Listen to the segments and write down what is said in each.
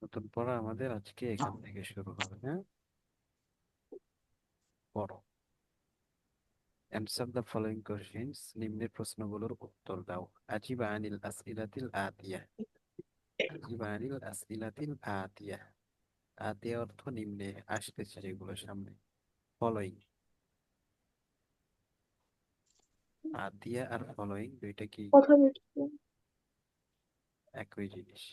নতুন পড়া আমাদের আজকে এখান থেকে শুরু হবে। হ্যাঁ, পড়ো। অ্যানসার দ্য ফলোইং কোশ্চেন্স, নিম্নের প্রশ্নগুলোর উত্তর দাও। আজিবা আনিল আসইলাতিল আতিয়া। আজিবা আনিল আসইলাতিল আতিয়া। আতিয়া অর্থ নিম্নে আসতেছে যেগুলো সামনে। ফলোইং, আতিয়া আর ফলোইং দুইটা কি কথা বলছি। একই জিনিস?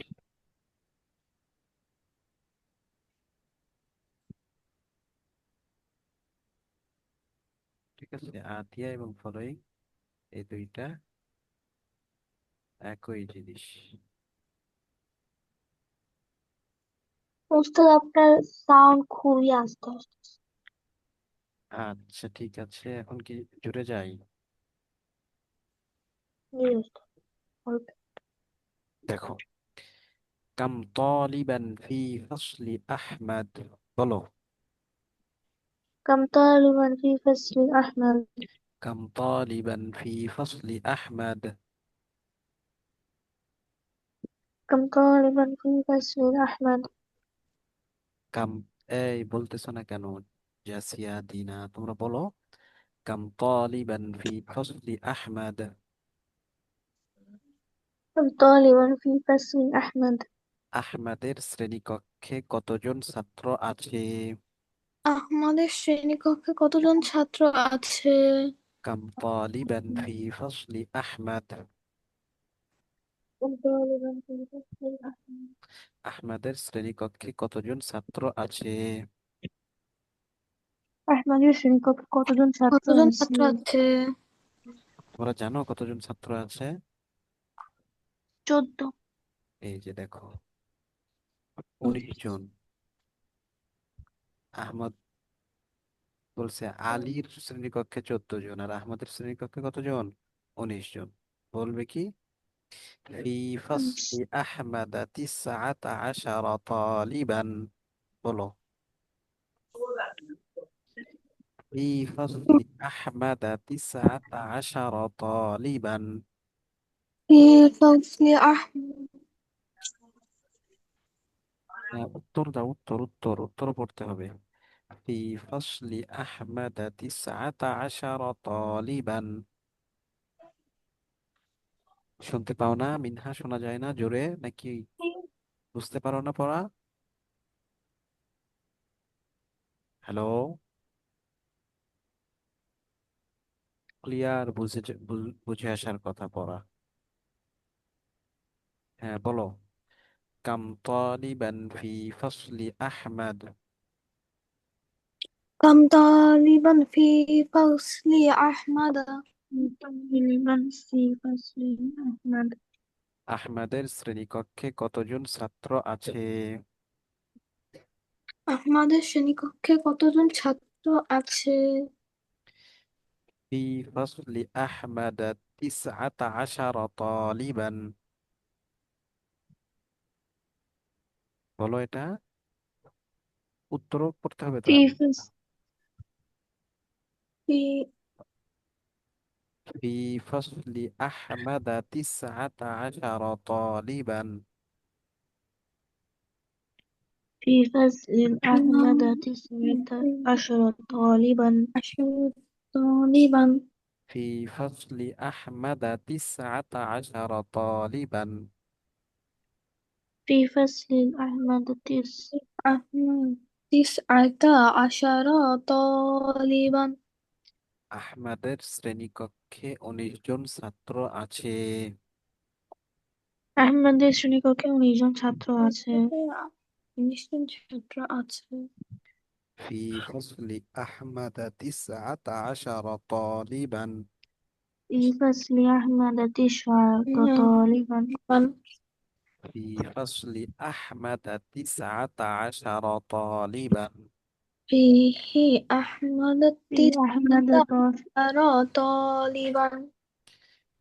ঠিক আছে, আতিয়া এবং ফলোইং এই দুইটা একই জিনিস। ওস্তাদ, আপনার সাউন্ড খুবই আস্তে আস্তে। আচ্ছা ঠিক আছে, এখন কি জুড়ে যাই? জি ওস্তাদ, অল্প। দেখো, কাম তালিবান ফি ফাসলি আহমদ। বলো। كم طالبا في فصل أحمد؟ كم طالبا في فصل أحمد؟ كم طالبا في فصل أحمد؟ কাম, এই বলতেছো না কেন? জাসিয়া, দিনা, তোমরা বলো। কাম তালিবান ফি ফসলি আহমদ। كم طالبا في فصل أحمد؟ আহমদের শ্রেণীকক্ষে কতজন ছাত্র আছে? আমাদের শ্রেণীকক্ষে কতজন ছাত্র আছে? কাম তালিবান ফি ফসলি আহমদ। كم طالبا في فصل أحمد؟ আহমদের শ্রেণীকক্ষে কতজন ছাত্র আছে? আহমদের শ্রেণীকক্ষে কতজন ছাত্র কতজন আছে? ছাত্র আছে? তোমরা জানো কতজন ছাত্র আছে? 14। এই যে দেখো, 19 জন। আহমদ বলছে আলীর শ্রেণীকক্ষে 14 জন, আর আহমদের শ্রেণীকক্ষে কতজন? 19 জন। বলবে কি? ফি ফাসলি আহমদ তিসআতা আশারা তালিবান। বলো। ফি ফাসলি আহমদ তিসআতা আশারা তালিবান। في فصل أحمد. উত্তর দাও, উত্তর উত্তর উত্তর পড়তে হবে। ফি ফাসলি আহমদ তিসআতা আশারা তালিবান। শুনতে পাও না মিনহা? শোনা যায় না জোরে নাকি? বুঝতে পারো না পড়া? হ্যালো, ক্লিয়ার বুঝে বুঝে আসার কথা পড়া। হ্যাঁ বলো। কাম তালিবান ফি ফাসলি আহমদ। كم طالبا في فصل أحمد؟ طالبا في فصل أحمد؟ আহমদের শ্রেণীকক্ষে কতজন ছাত্র আছে? আমাদের শ্রেণীকক্ষে কতজন ছাত্র আছে? ফি ফাসলি আহমদ তিসআতা আশারা তালিবান। বলো এটা, উত্তর পড়তে হবে তো। في فصل في ফি ফাসলি আহমদ তিসআতা আশারা তালিবান। في فصل أحمد 19 طالبا. 10 طالبا. في فصل أحمد 19 طالبا. في فصل أحمد أحمد 19 طالبا. আহমদের শ্রেণীকক্ষে 19 জন ছাত্র আছে। আহমদের শ্রেণীকক্ষে 19 জন ছাত্র আছে। 19 জন ছাত্র আছে। في فصل أحمد 19 طالبا. في فصل أحمد 9 طالبا. في فصل أحمد 19 طالبا. فيه أحمد في أحمد 19 طالبا.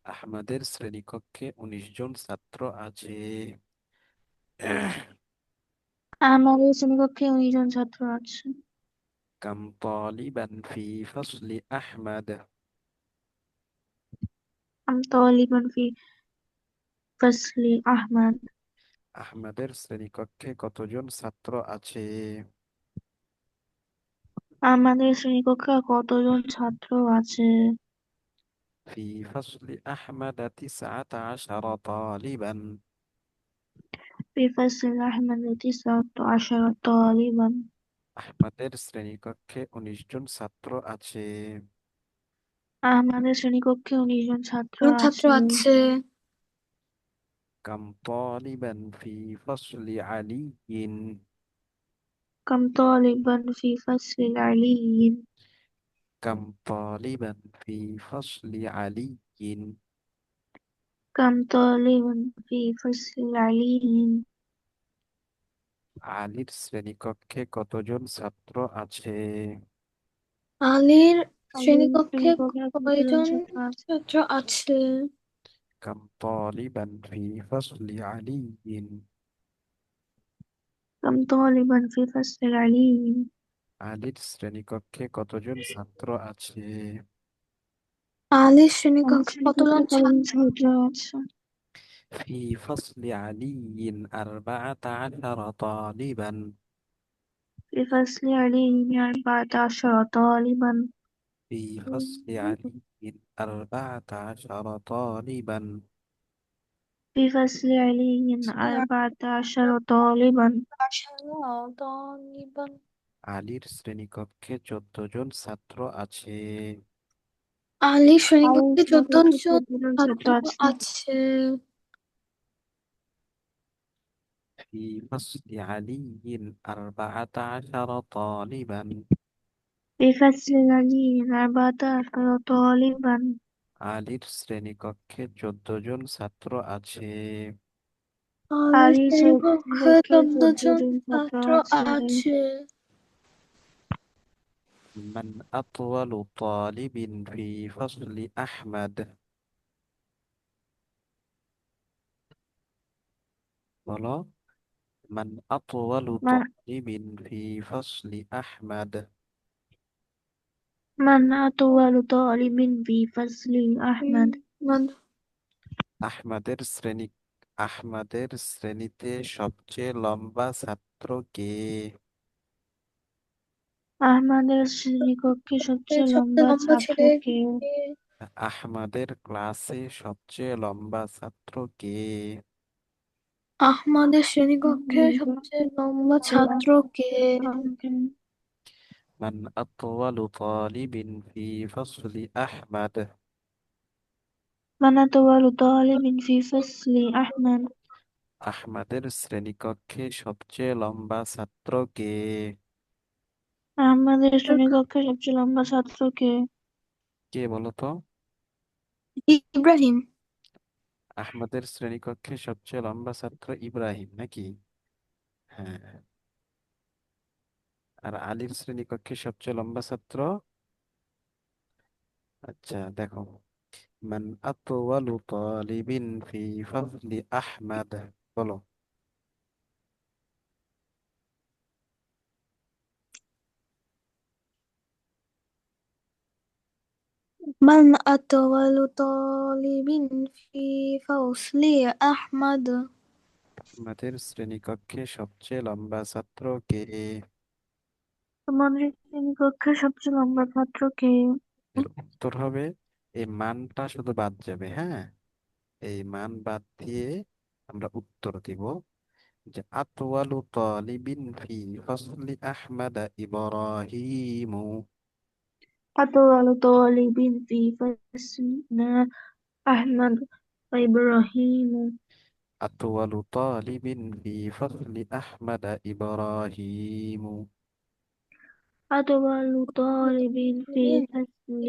আহমদের শ্রেণীকক্ষে 19 জন ছাত্র আছে। আমাদের শ্রেণীকক্ষে 19 জন ছাত্র আছে। كم طالبا في فصل أحمد؟ أم طالبا في فصل أحمد؟ আহমেদের শ্রেণীকক্ষে কতজন ছাত্র আছে? আমাদের শ্রেণীকক্ষে কতজন ছাত্র আছে? في فصل أحمد 19 طالبا. في فصل أحمد 19 طالبا. আহমেদের শ্রেণীকক্ষে 19 জন ছাত্র আছে। আমাদের শ্রেণীকক্ষে 19 জন ছাত্র জন ছাত্র আছে। আছে। كم طالبا في فصل علي؟ كم طالبا في فصل علي؟ كم طالبا في فصل علي؟ كم طالبا في فصل علي؟ আলীর শ্রেণীকক্ষে কতজন ছাত্র আছে? আলীর আমাদের শ্রেণীকক্ষে শ্রেণীকক্ষে কতজন কয়জন ছাত্র আছে? ছাত্র আছে? كم طالبا في فصل علي؟ كم طالبا في فصل علي؟ আলীর শ্রেণীকক্ষে কতজন ছাত্র আছে? আলীর আমাদের শ্রেণীকক্ষে শ্রেণীকক্ষে কতজন কতজন ছাত্র আছে? في فصل علي 14 طالبا. في فصل علي 14 طالبا. في فصل علي 14 طالبا. في فصل علي 14 طالبا. আলীর শ্রেণীকক্ষে 14 জন ছাত্র আছে। আলীর আমাদের শ্রেণীকক্ষে 14 শ্রেণীকক্ষে জন 14 জন ছাত্র ছাত্র আছে। আছে। في فصل علي 14 طالبا. في فصل علي 14 طالبا. আলীর শ্রেণীকক্ষে 14 জন ছাত্র আছে। আলীর আলীর শ্রেণীকক্ষে শ্রেণীকক্ষে 14 14 জন জন ছাত্র ছাত্র আছে। আছে। من أطول طالب في فصل أحمد؟ বলো। من أطول من طالب في فصل أحمد؟ من أطول طالب في فصل أحمد؟ মানে আহমদের শ্রেণী আহমদের শ্রেণীতে সবচেয়ে লম্বা ছাত্র কে? আমাদের শ্রেণীকক্ষে সবচেয়ে সবচেয়ে লম্বা লম্বা ছাত্র ছেলে কে? কে? আহমদের ক্লাসে সবচেয়ে লম্বা ছাত্র কে? আমাদের শ্রেণীকক্ষে সবচেয়ে লম্বা ছাত্র কে? من أطول طالب في فصل أحمد؟ من أطول طالب في فصل أحمد؟ আহমদের শ্রেণীকক্ষে সবচেয়ে লম্বা ছাত্র কে? আমাদের শ্রেণীকক্ষে সবচেয়ে লম্বা ছাত্র কে? কে বলো তো? ইব্রাহিম। আহমদের শ্রেণীকক্ষে সবচেয়ে লম্বা ছাত্র ইব্রাহিম নাকি? হ্যাঁ। আর আলীর শ্রেণীকক্ষে সবচেয়ে লম্বা ছাত্র? আচ্ছা দেখো। মান আতওয়ালু তালিবিন ফি ফাজলি আহমদ? বলো। من أطول طالب في فصل أحمد؟ আমাদের শ্রেণীকক্ষে সবচেয়ে লম্বা ছাত্র কে? তোমাদের শ্রেণীকক্ষে সবচেয়ে লম্বা ছাত্র কে? এর উত্তর হবে, এই মানটা শুধু বাদ যাবে, হ্যাঁ। এই মান বাদ দিয়ে আমরা উত্তর দিব যে আতওয়ালু তালিবিন ফি ফাসলি আহমদ ইব্রাহিমু। أطول طالب في فصلنا أحمد وإبراهيم. আতওয়ালু তালিবিন ফি ফাসলি আহমদ ইব্রাহিমু। أطول طالب في فصل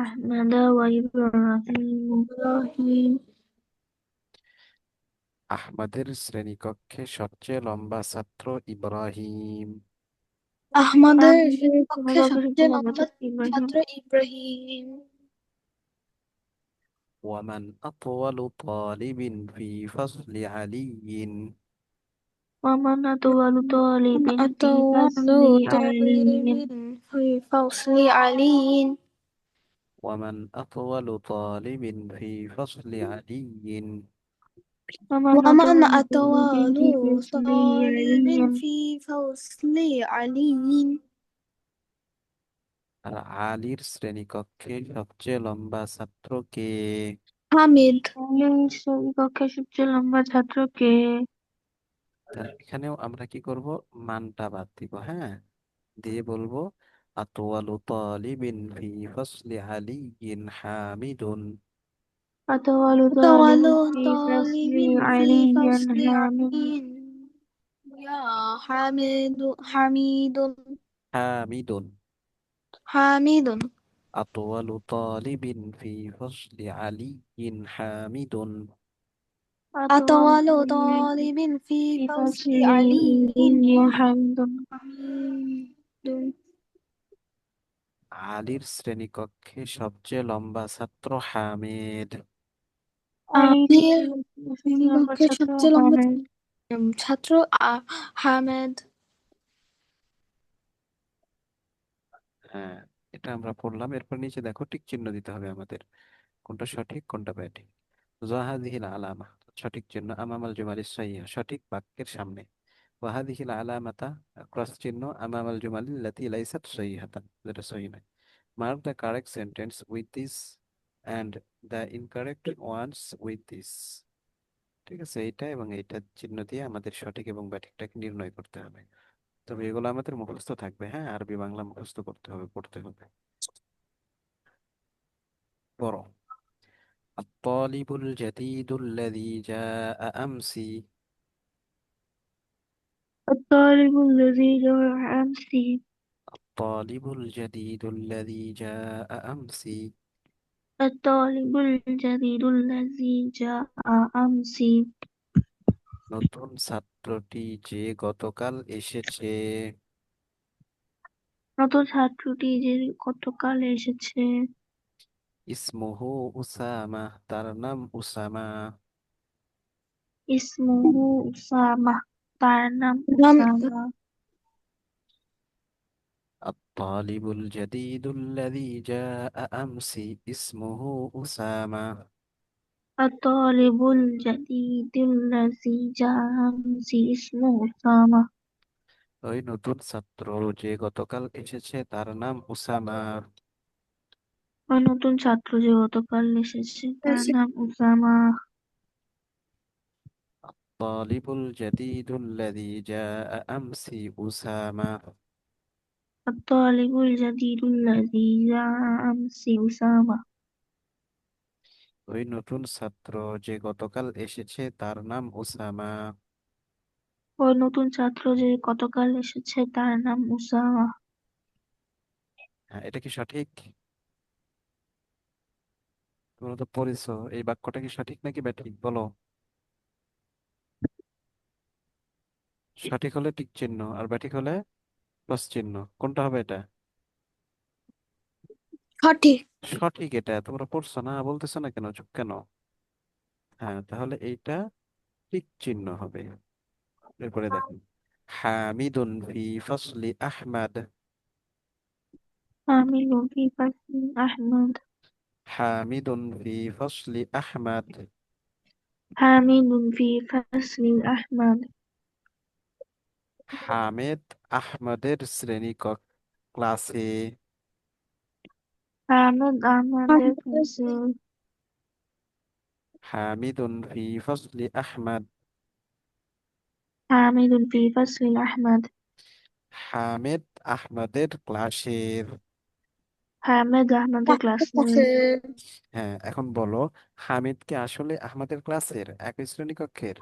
أحمد وإبراهيم. إبراهيم। আহমদের শ্রেণীকক্ষে সবচেয়ে লম্বা ছাত্র ইব্রাহিম। আমাদের আমাদের শ্রেণীকক্ষে শ্রেণীকক্ষে সবচেয়ে সবচেয়ে লম্বা লম্বা ছাত্র ইব্রাহিম। ছাত্র ইব্রাহিম। ومن أطول طالب في فصل علي؟ ومن أطول طالب في أطول فصل طالب علي؟ في فصل علي؟ ومن أطول طالب في فصل علي؟ ومن أطول أطول في فصل طالب علي في فصل علي আর আলীর শ্রেণীকক্ষে সবচেয়ে লম্বা ছাত্র কে? حامد আলির শ্রেণীকক্ষে সবচেয়ে লম্বা ছাত্র কে? তাহলে এখানেও আমরা কি করব, মানটা বাদ দিব, হ্যাঁ, দিয়ে বলবো আতওয়ালু তালিবিন ফি ফাসলি আলিয়িন হামিদুন। أطول أطول طالب في طالب فصل في علي فصل حامد علي يا حميد হামিদুন। حميد أطول طالب في فصل علي حامد. أطول أطول طالب طالب في في فصل فصل علي علي حامد وحميد আলীর শ্রেণীকক্ষে সবচেয়ে লম্বা ছাত্র হামিদ। আলির আলীর সবচেয়ে লম্বা শ্রেণীকক্ষে ছাত্র সবচেয়ে লম্বা হামিদ। ছাত্র হামেদ। হ্যাঁ, এটা আমরা পড়লাম, এরপর নিচে দেখো টিক চিহ্ন দিতে হবে আমাদের, কোনটা সঠিক কোনটা ব্যাঠিক। জাহাদিহিল আলামা, সঠিক চিহ্ন, আমামাল জুমালি সহিহ, সঠিক বাক্যের সামনে। ওয়াহাদিহিল আলামাতা, ক্রস চিহ্ন, আমামাল জুমালি লাতি লাইসাত সহিহাতান, যেটা সহি নয়। Mark the correct sentence with this and the incorrect ones with this. ঠিক আছে, এইটা এবং এইটা চিহ্ন দিয়ে আমাদের সঠিক এবং ব্যাঠিকটাকে নির্ণয় করতে হবে। তবে এগুলো আমাদের মুখস্থ থাকবে, হ্যাঁ, আরবি বাংলা মুখস্থ করতে হবে, পড়তে হবে। পড়ো। الطالب الجديد الذي جاء أمس. الطالب الذي جاء أمس. الطالب الجديد الذي جاء أمس. الطالب الجديد الذي جاء أمس. নতুন ছাত্রটি যে গতকাল এসেছে। নতুন ছাত্রটি যে গতকাল এসেছে। ইসমুহু উসামা, তার নাম উসামা। ইসমুহু উসামা, তার নাম নাম উসামা। الطالب الجديد الذي جاء أمس اسمه أسامة. الطالب الجديد الذي جاء أمس اسمه أسامة. ওই নতুন ছাত্র যে গতকাল এসেছে তার নাম উসামা। ওই নতুন ছাত্র যে গতকাল এসেছে তার নাম উসামা। الطالب الجديد الذي جاء أمس أسامة. الطالب الجديد الذي جاء أمس أسامة. ওই নতুন ছাত্র যে গতকাল এসেছে তার নাম উসামা। ওই নতুন ছাত্র যে গতকাল এসেছে তার নাম উসামা। হ্যাঁ, এটা কি সঠিক? তোমরা তো পড়েছো, এই বাক্যটা কি সঠিক নাকি ব্যাঠিক বলো? সঠিক হলে টিক চিহ্ন, আর ব্যাঠিক হলে প্লাস চিহ্ন, কোনটা হবে এটা? সঠিক। সঠিক, এটা তোমরা পড়ছো না, বলতেছো না কেন, চুপ কেন? হ্যাঁ, তাহলে এইটা টিক চিহ্ন হবে। এরপরে দেখো, হামিদুন ফি ফসলি আহমাদ। عامل في فصل أحمد. হামিদুন ফি ফসলি আহমাদ। حامد في فصل أحمد. হামেদ আহমদের ক্লাসে। حامد أحمد في হামিদুন ফি ফসলি আহমদ। حامد في فصل أحمد. হামেদ আহমদের ক্লাসের। حامد أحمد كلاس. হ্যাঁ, এখন বলো, হামিদ কি আসলে আহমদের ক্লাসের একই শ্রেণী কক্ষের?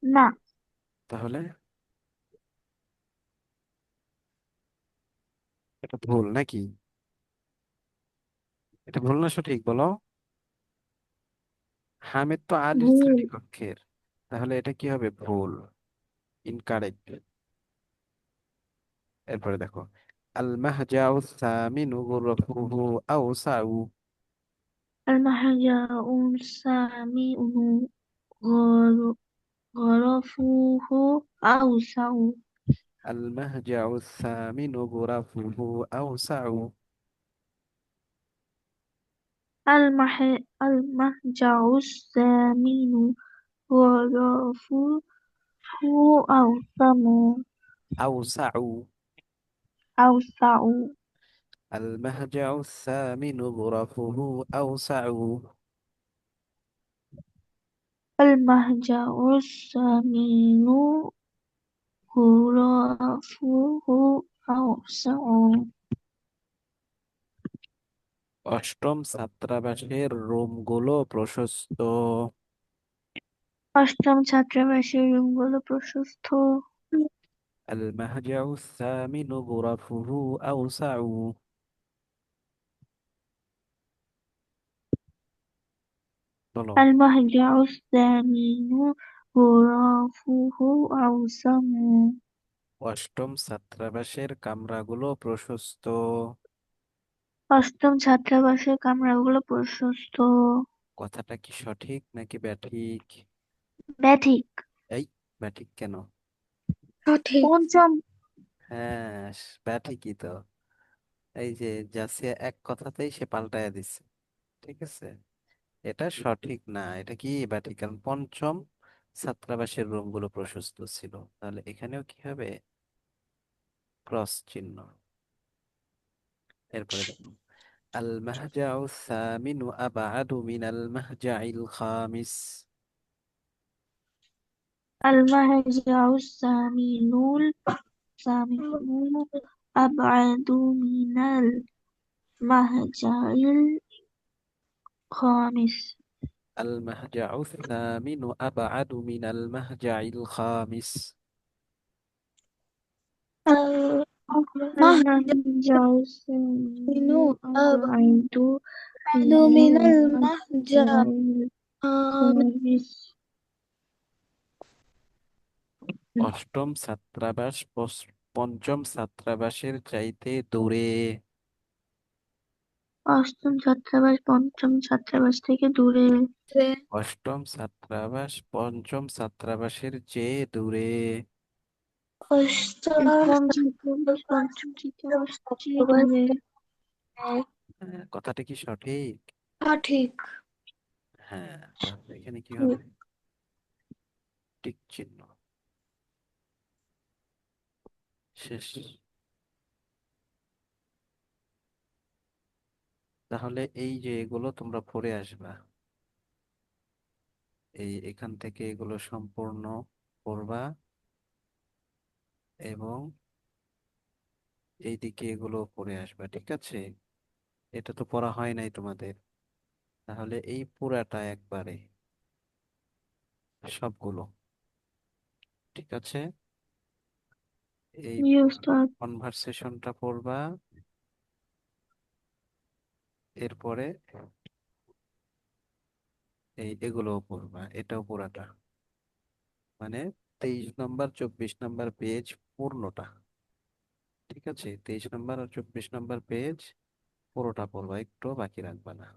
না। তাহলে এটা ভুল নাকি? এটা ভুল না সঠিক বলো? হামিদ তো আলীর ভুল। শ্রেণী কক্ষের, তাহলে এটা কি হবে? ভুল, ইনকারেক্ট। এরপরে দেখো, আল মাহজাউ সামিনু গুরফুহু আওসাউ। المهجع سامعه غر- غرفه أوسع. আল মাহজাউ সামিনু গুরফুহু আওসাউ। المح... المهجع الثامن غرفه أوسع. أوسع. المهجع الثامن غرفه أوسع. المهجع الثامن غرفه أوسع. অষ্টম ছাত্রাবাসের রুমগুলো প্রশস্ত। অষ্টম ছাত্রাবাসের রুমগুলো প্রশস্ত। المهجع الثامن غرفه أوسع. বলো। المهجع الثامن غرفه أوسع। অষ্টম ছাত্রাবাসের কামরাগুলো প্রশস্ত। অষ্টম ছাত্রাবাসের কামরাগুলো প্রশস্ত। কথাটা কি সঠিক নাকি ব্যাঠিক? ব্যাঠিক। এই, ব্যাঠিক কেন? সঠিক। পঞ্চম। হ্যাঁ, ব্যাঠিকই তো। এই যে জাসিয়া এক কথাতেই সে পাল্টায়া দিচ্ছে। ঠিক আছে, এটা সঠিক না, এটা কি ব্যাঠিক, কারণ পঞ্চম ছাত্রাবাসের রুমগুলো প্রশস্ত ছিল। তাহলে এখানেও কি হবে? ক্রস চিহ্ন। এরপরে দেখো, আল মাহজাউ সামিনু আবআদু মিনাল মাহজাইল খামিস। المهجع الثامن أبعد من المهجع الخامس. المهجع الثامن أبعد من المهجع الخامس. المهجع المهجع الثامن أبعد أبعد من من المهجع المهجع الخامس. অষ্টম ছাত্রাবাস পঞ্চম ছাত্রাবাসের চাইতে দূরে। অষ্টম ছাত্রাবাস পঞ্চম ছাত্রাবাস থেকে দূরে। অষ্টম ছাত্রাবাস পঞ্চম ছাত্রাবাসের চেয়ে দূরে। অষ্টম ছাত্রাবাস পঞ্চম ছাত্রাবাস থেকে দূরে। কথাটা কি সঠিক? সঠিক। হ্যাঁ, তাহলে এখানে কি হবে? টিক চিহ্ন। শেষ। তাহলে এই যে এগুলো তোমরা পড়ে আসবা, এখান থেকে এগুলো সম্পূর্ণ পড়বা, এবং এইদিকে এগুলো পড়ে আসবা। ঠিক আছে, এটা তো পড়া হয় নাই তোমাদের। তাহলে এই পুরাটা একবারে সবগুলো। ঠিক আছে, এই জি উস্তাদ। কনভারসেশনটা পড়বা, এরপরে এগুলোও পড়বা, এটাও পুরাটা, মানে 23 নম্বর 24 নম্বর পেজ পূর্ণটা। ঠিক আছে, 23 নম্বর আর 24 নম্বর পেজ পুরোটা পড়বা, একটু বাকি রাখবা না।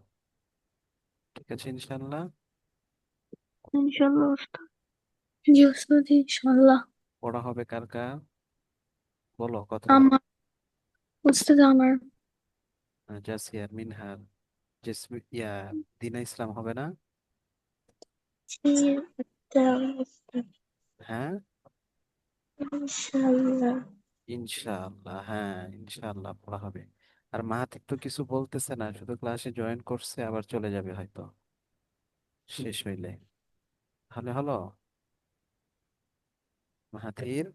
ঠিক আছে, ইনশাল্লাহ। ইনশাল্লাহ উস্তাদ। জি উস্তাদ, ইনশাল্লাহ। পড়া হবে কার কার? বলো কতজন? আমার উস্তাদ, আমার। জাসিয়ার, মিনহার, জেসমি, দিনা ইসলাম হবে না? জি উস্তাদ। হ্যাঁ, ইনশাল্লাহ। ইনশাআল্লাহ, হ্যাঁ ইনশাআল্লাহ পড়া হবে। আর মাহাতিক তো কিছু বলতেছে না, শুধু ক্লাসে জয়েন করছে, আবার চলে যাবে হয়তো শেষ হইলে। তাহলে হলো মাহাথির।